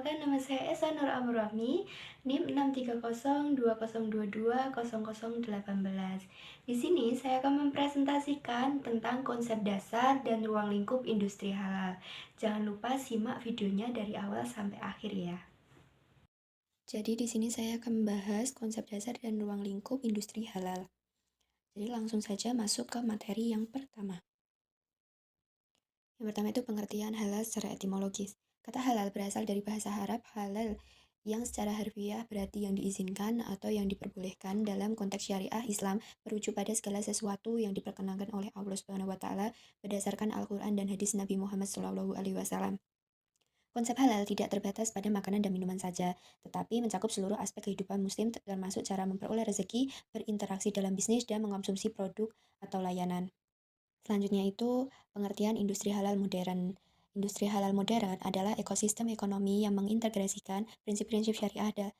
Perkenalkan, nama saya Esa Nur Amrahmi, NIM 63020220018. Di sini saya akan mempresentasikan tentang konsep dasar dan ruang lingkup industri halal. Jangan lupa simak videonya dari awal sampai akhir ya. Jadi di sini saya akan membahas konsep dasar dan ruang lingkup industri halal. Jadi langsung saja masuk ke materi yang pertama. Yang pertama itu pengertian halal secara etimologis. Kata halal berasal dari bahasa Arab halal yang secara harfiah berarti yang diizinkan atau yang diperbolehkan dalam konteks syariah Islam, merujuk pada segala sesuatu yang diperkenankan oleh Allah Subhanahu wa taala berdasarkan Al-Qur'an dan hadis Nabi Muhammad SAW. Konsep halal tidak terbatas pada makanan dan minuman saja, tetapi mencakup seluruh aspek kehidupan muslim termasuk cara memperoleh rezeki, berinteraksi dalam bisnis dan mengkonsumsi produk atau layanan. Selanjutnya itu pengertian industri halal modern. Industri halal modern adalah ekosistem ekonomi yang mengintegrasikan prinsip-prinsip syariah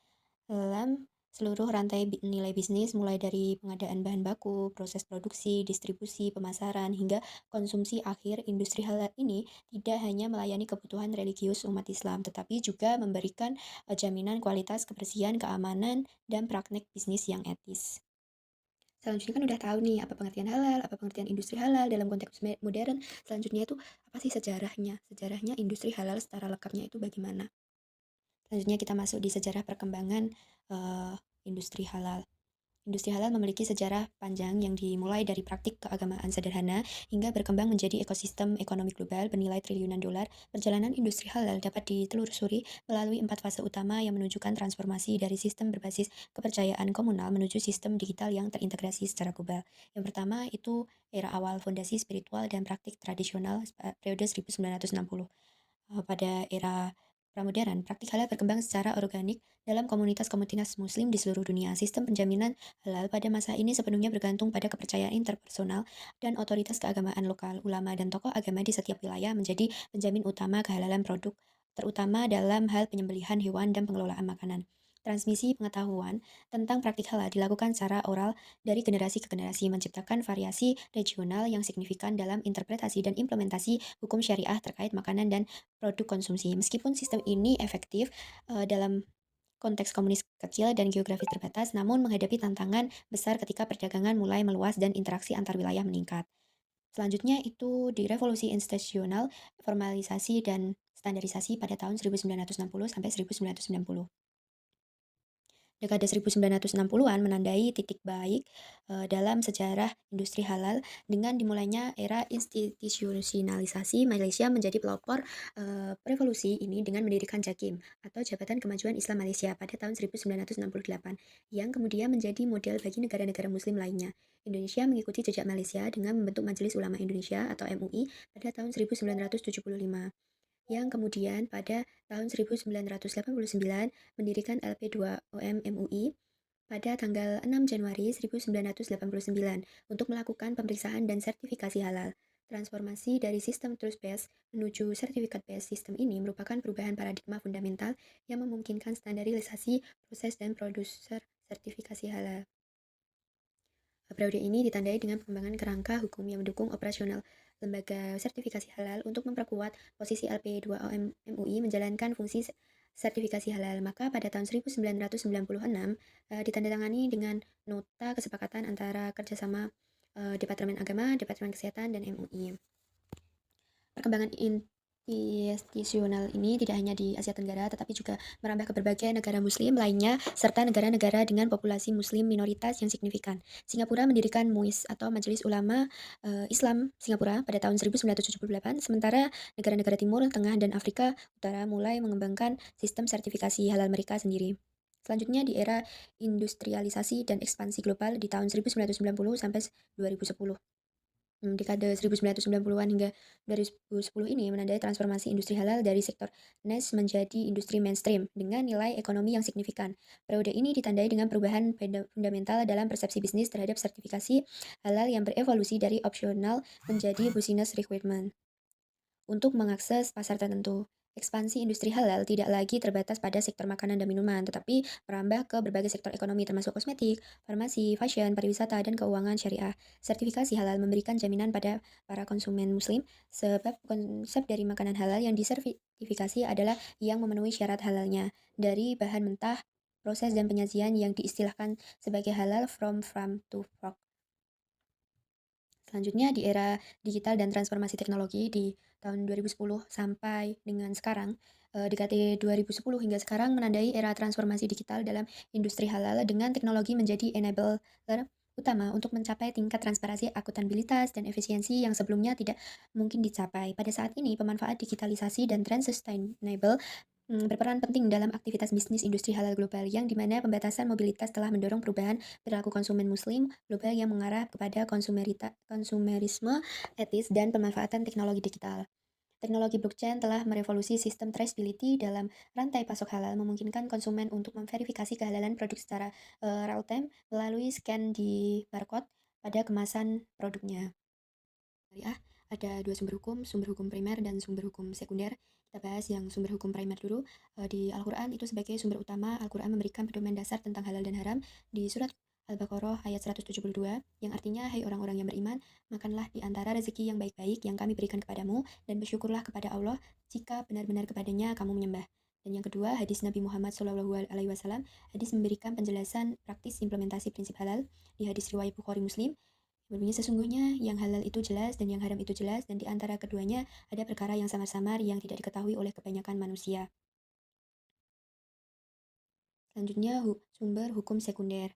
dalam seluruh rantai nilai bisnis, mulai dari pengadaan bahan baku, proses produksi, distribusi, pemasaran, hingga konsumsi akhir. Industri halal ini tidak hanya melayani kebutuhan religius umat Islam, tetapi juga memberikan jaminan kualitas, kebersihan, keamanan, dan praktek bisnis yang etis. Selanjutnya kan udah tahu nih apa pengertian halal, apa pengertian industri halal dalam konteks modern. Selanjutnya itu apa sih sejarahnya? Sejarahnya industri halal secara lekapnya itu bagaimana? Selanjutnya kita masuk di sejarah perkembangan industri halal. Industri halal memiliki sejarah panjang yang dimulai dari praktik keagamaan sederhana hingga berkembang menjadi ekosistem ekonomi global bernilai triliunan dolar. Perjalanan industri halal dapat ditelusuri melalui 4 fase utama yang menunjukkan transformasi dari sistem berbasis kepercayaan komunal menuju sistem digital yang terintegrasi secara global. Yang pertama itu era awal fondasi spiritual dan praktik tradisional periode 1960. Pada era pramodern, praktik halal berkembang secara organik dalam komunitas-komunitas muslim di seluruh dunia. Sistem penjaminan halal pada masa ini sepenuhnya bergantung pada kepercayaan interpersonal dan otoritas keagamaan lokal. Ulama dan tokoh agama di setiap wilayah menjadi penjamin utama kehalalan produk, terutama dalam hal penyembelihan hewan dan pengelolaan makanan. Transmisi pengetahuan tentang praktik halal dilakukan secara oral dari generasi ke generasi, menciptakan variasi regional yang signifikan dalam interpretasi dan implementasi hukum syariah terkait makanan dan produk konsumsi. Meskipun sistem ini efektif dalam konteks komunis kecil dan geografis terbatas, namun menghadapi tantangan besar ketika perdagangan mulai meluas dan interaksi antar wilayah meningkat. Selanjutnya itu di revolusi institusional, formalisasi dan standarisasi pada tahun 1960 sampai 1990. Dekade 1960-an menandai titik baik dalam sejarah industri halal dengan dimulainya era institusionalisasi. Malaysia menjadi pelopor revolusi ini dengan mendirikan JAKIM atau Jabatan Kemajuan Islam Malaysia pada tahun 1968 yang kemudian menjadi model bagi negara-negara muslim lainnya. Indonesia mengikuti jejak Malaysia dengan membentuk Majelis Ulama Indonesia atau MUI pada tahun 1975 yang kemudian pada tahun 1989 mendirikan LP2OM MUI pada tanggal 6 Januari 1989 untuk melakukan pemeriksaan dan sertifikasi halal. Transformasi dari sistem trust-based menuju sertifikat-based sistem ini merupakan perubahan paradigma fundamental yang memungkinkan standarisasi proses dan produser sertifikasi halal. Periode ini ditandai dengan pengembangan kerangka hukum yang mendukung operasional lembaga sertifikasi halal untuk memperkuat posisi LP2OM MUI menjalankan fungsi sertifikasi halal. Maka pada tahun 1996 ditandatangani dengan nota kesepakatan antara kerjasama Departemen Agama, Departemen Kesehatan, dan MUI. Perkembangan institusional ini tidak hanya di Asia Tenggara, tetapi juga merambah ke berbagai negara muslim lainnya, serta negara-negara dengan populasi muslim minoritas yang signifikan. Singapura mendirikan MUIS atau Majelis Ulama Islam Singapura pada tahun 1978, sementara negara-negara Timur, Tengah, dan Afrika Utara mulai mengembangkan sistem sertifikasi halal mereka sendiri. Selanjutnya di era industrialisasi dan ekspansi global di tahun 1990 sampai 2010. Dekade 1990-an hingga 2010 ini menandai transformasi industri halal dari sektor niche menjadi industri mainstream dengan nilai ekonomi yang signifikan. Periode ini ditandai dengan perubahan fundamental dalam persepsi bisnis terhadap sertifikasi halal yang berevolusi dari opsional menjadi business requirement untuk mengakses pasar tertentu. Ekspansi industri halal tidak lagi terbatas pada sektor makanan dan minuman, tetapi merambah ke berbagai sektor ekonomi termasuk kosmetik, farmasi, fashion, pariwisata, dan keuangan syariah. Sertifikasi halal memberikan jaminan pada para konsumen muslim, sebab konsep dari makanan halal yang disertifikasi adalah yang memenuhi syarat halalnya, dari bahan mentah, proses dan penyajian yang diistilahkan sebagai halal from farm to fork. Selanjutnya di era digital dan transformasi teknologi di tahun 2010 sampai dengan sekarang, dekade 2010 hingga sekarang menandai era transformasi digital dalam industri halal dengan teknologi menjadi enabler utama untuk mencapai tingkat transparansi, akuntabilitas, dan efisiensi yang sebelumnya tidak mungkin dicapai. Pada saat ini, pemanfaat digitalisasi dan tren sustainable berperan penting dalam aktivitas bisnis industri halal global yang dimana pembatasan mobilitas telah mendorong perubahan perilaku konsumen muslim global yang mengarah kepada konsumerisme etis dan pemanfaatan teknologi digital. Teknologi blockchain telah merevolusi sistem traceability dalam rantai pasok halal, memungkinkan konsumen untuk memverifikasi kehalalan produk secara real time melalui scan di barcode pada kemasan produknya. Syariah ada dua sumber hukum primer dan sumber hukum sekunder. Kita bahas yang sumber hukum primer dulu. Di Al-Quran itu sebagai sumber utama, Al-Quran memberikan pedoman dasar tentang halal dan haram di surat Al-Baqarah ayat 172, yang artinya, hai orang-orang yang beriman, makanlah di antara rezeki yang baik-baik yang kami berikan kepadamu, dan bersyukurlah kepada Allah jika benar-benar kepadanya kamu menyembah. Dan yang kedua, hadis Nabi Muhammad SAW. Hadis memberikan penjelasan praktis implementasi prinsip halal. Di hadis riwayat Bukhari Muslim, berbunyi sesungguhnya yang halal itu jelas dan yang haram itu jelas, dan di antara keduanya ada perkara yang samar-samar yang tidak diketahui oleh kebanyakan manusia. Selanjutnya sumber hukum sekunder.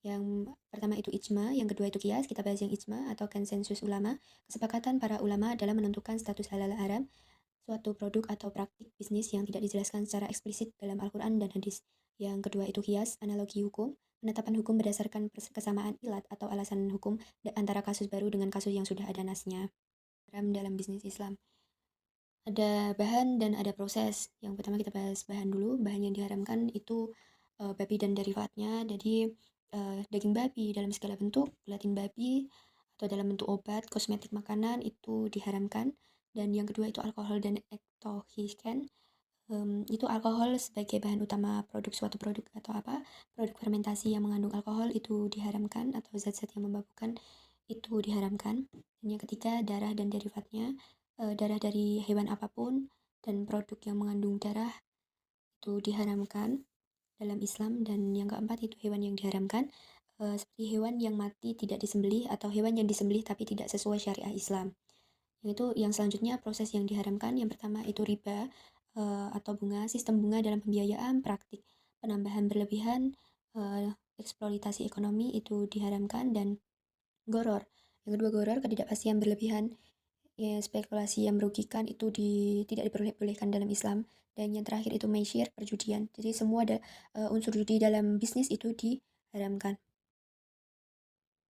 Yang pertama itu ijma, yang kedua itu qiyas. Kita bahas yang ijma atau konsensus ulama. Kesepakatan para ulama dalam menentukan status halal haram suatu produk atau praktik bisnis yang tidak dijelaskan secara eksplisit dalam Al-Quran dan hadis. Yang kedua itu qiyas, analogi hukum, penetapan hukum berdasarkan kesamaan ilat atau alasan hukum antara kasus baru dengan kasus yang sudah ada nasnya. Haram dalam bisnis Islam. Ada bahan dan ada proses. Yang pertama kita bahas bahan dulu. Bahan yang diharamkan itu babi dan derivatnya. Jadi daging babi dalam segala bentuk, gelatin babi, atau dalam bentuk obat, kosmetik, makanan itu diharamkan. Dan yang kedua itu alkohol dan ektohiken. Itu alkohol sebagai bahan utama suatu produk atau produk fermentasi yang mengandung alkohol itu diharamkan, atau zat-zat yang memabukkan itu diharamkan. Dan yang ketiga darah dan derivatnya, darah dari hewan apapun dan produk yang mengandung darah itu diharamkan dalam Islam. Dan yang keempat itu hewan yang diharamkan, seperti hewan yang mati tidak disembelih atau hewan yang disembelih tapi tidak sesuai syariah Islam. Yang selanjutnya proses yang diharamkan, yang pertama itu riba atau bunga, sistem bunga dalam pembiayaan, praktik penambahan berlebihan, eksploitasi ekonomi itu diharamkan. Dan goror, yang kedua goror, ketidakpastian berlebihan, ya, spekulasi yang merugikan itu tidak diperbolehkan dalam Islam. Dan yang terakhir itu maisir, perjudian. Jadi semua ada unsur judi dalam bisnis itu diharamkan.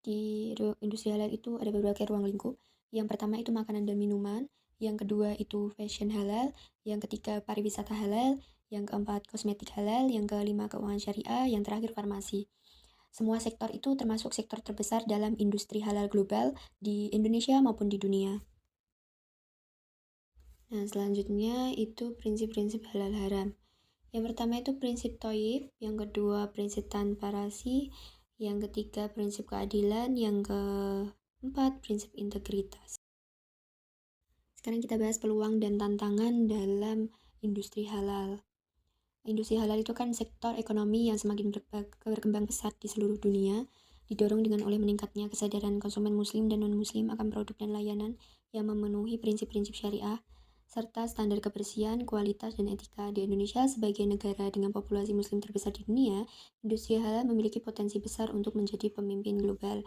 Di industri halal itu ada beberapa ruang lingkup. Yang pertama itu makanan dan minuman, yang kedua itu fashion halal, yang ketiga pariwisata halal, yang keempat kosmetik halal, yang kelima keuangan syariah, yang terakhir farmasi. Semua sektor itu termasuk sektor terbesar dalam industri halal global di Indonesia maupun di dunia. Nah, selanjutnya itu prinsip-prinsip halal haram. Yang pertama itu prinsip toib, yang kedua prinsip tanpa rasi, yang ketiga prinsip keadilan, yang keempat prinsip integritas. Sekarang kita bahas peluang dan tantangan dalam industri halal. Industri halal itu kan sektor ekonomi yang semakin berkembang pesat di seluruh dunia, didorong dengan oleh meningkatnya kesadaran konsumen muslim dan non-muslim akan produk dan layanan yang memenuhi prinsip-prinsip syariah, serta standar kebersihan, kualitas, dan etika. Di Indonesia, sebagai negara dengan populasi muslim terbesar di dunia, industri halal memiliki potensi besar untuk menjadi pemimpin global.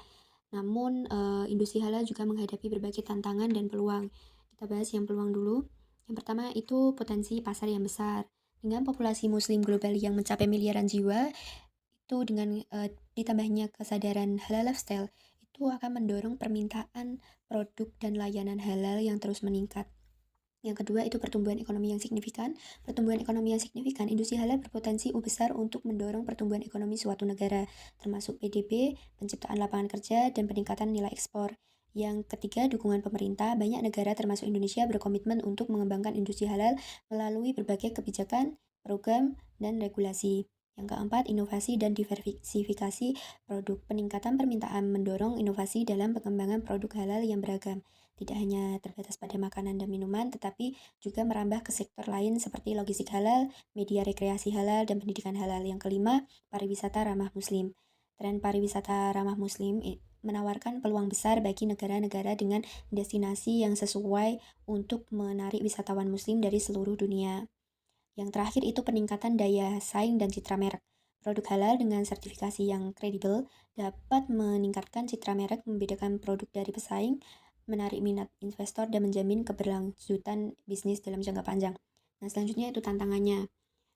Namun, industri halal juga menghadapi berbagai tantangan dan peluang. Kita bahas yang peluang dulu. Yang pertama itu potensi pasar yang besar. Dengan populasi muslim global yang mencapai miliaran jiwa, itu dengan ditambahnya kesadaran halal lifestyle, itu akan mendorong permintaan produk dan layanan halal yang terus meningkat. Yang kedua itu pertumbuhan ekonomi yang signifikan. Pertumbuhan ekonomi yang signifikan, industri halal berpotensi besar untuk mendorong pertumbuhan ekonomi suatu negara, termasuk PDB, penciptaan lapangan kerja, dan peningkatan nilai ekspor. Yang ketiga, dukungan pemerintah. Banyak negara termasuk Indonesia berkomitmen untuk mengembangkan industri halal melalui berbagai kebijakan, program, dan regulasi. Yang keempat, inovasi dan diversifikasi produk. Peningkatan permintaan mendorong inovasi dalam pengembangan produk halal yang beragam. Tidak hanya terbatas pada makanan dan minuman, tetapi juga merambah ke sektor lain seperti logistik halal, media rekreasi halal, dan pendidikan halal. Yang kelima, pariwisata ramah muslim. Tren pariwisata ramah muslim menawarkan peluang besar bagi negara-negara dengan destinasi yang sesuai untuk menarik wisatawan muslim dari seluruh dunia. Yang terakhir itu peningkatan daya saing dan citra merek. Produk halal dengan sertifikasi yang kredibel dapat meningkatkan citra merek, membedakan produk dari pesaing, menarik minat investor, dan menjamin keberlanjutan bisnis dalam jangka panjang. Nah, selanjutnya itu tantangannya.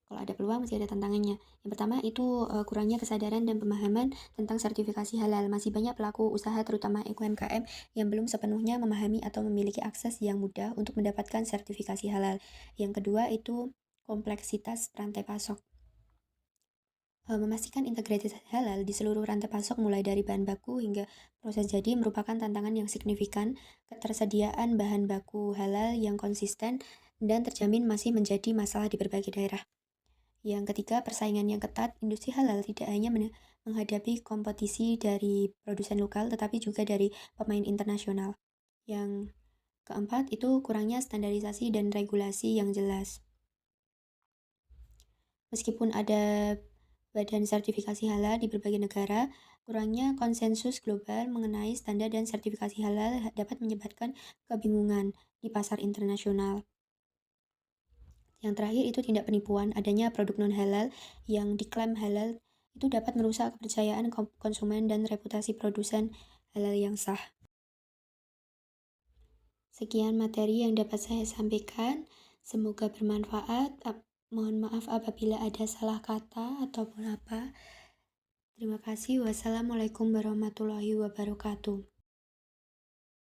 Kalau ada peluang masih ada tantangannya. Yang pertama itu kurangnya kesadaran dan pemahaman tentang sertifikasi halal. Masih banyak pelaku usaha terutama UMKM yang belum sepenuhnya memahami atau memiliki akses yang mudah untuk mendapatkan sertifikasi halal. Yang kedua itu kompleksitas rantai pasok. Memastikan integrasi halal di seluruh rantai pasok mulai dari bahan baku hingga proses jadi merupakan tantangan yang signifikan. Ketersediaan bahan baku halal yang konsisten dan terjamin masih menjadi masalah di berbagai daerah. Yang ketiga, persaingan yang ketat. Industri halal tidak hanya menghadapi kompetisi dari produsen lokal, tetapi juga dari pemain internasional. Yang keempat, itu kurangnya standarisasi dan regulasi yang jelas. Meskipun ada badan sertifikasi halal di berbagai negara, kurangnya konsensus global mengenai standar dan sertifikasi halal dapat menyebabkan kebingungan di pasar internasional. Yang terakhir itu tindak penipuan. Adanya produk non-halal yang diklaim halal itu dapat merusak kepercayaan konsumen dan reputasi produsen halal yang sah. Sekian materi yang dapat saya sampaikan. Semoga bermanfaat. Mohon maaf apabila ada salah kata ataupun apa. Terima kasih. Wassalamualaikum warahmatullahi wabarakatuh.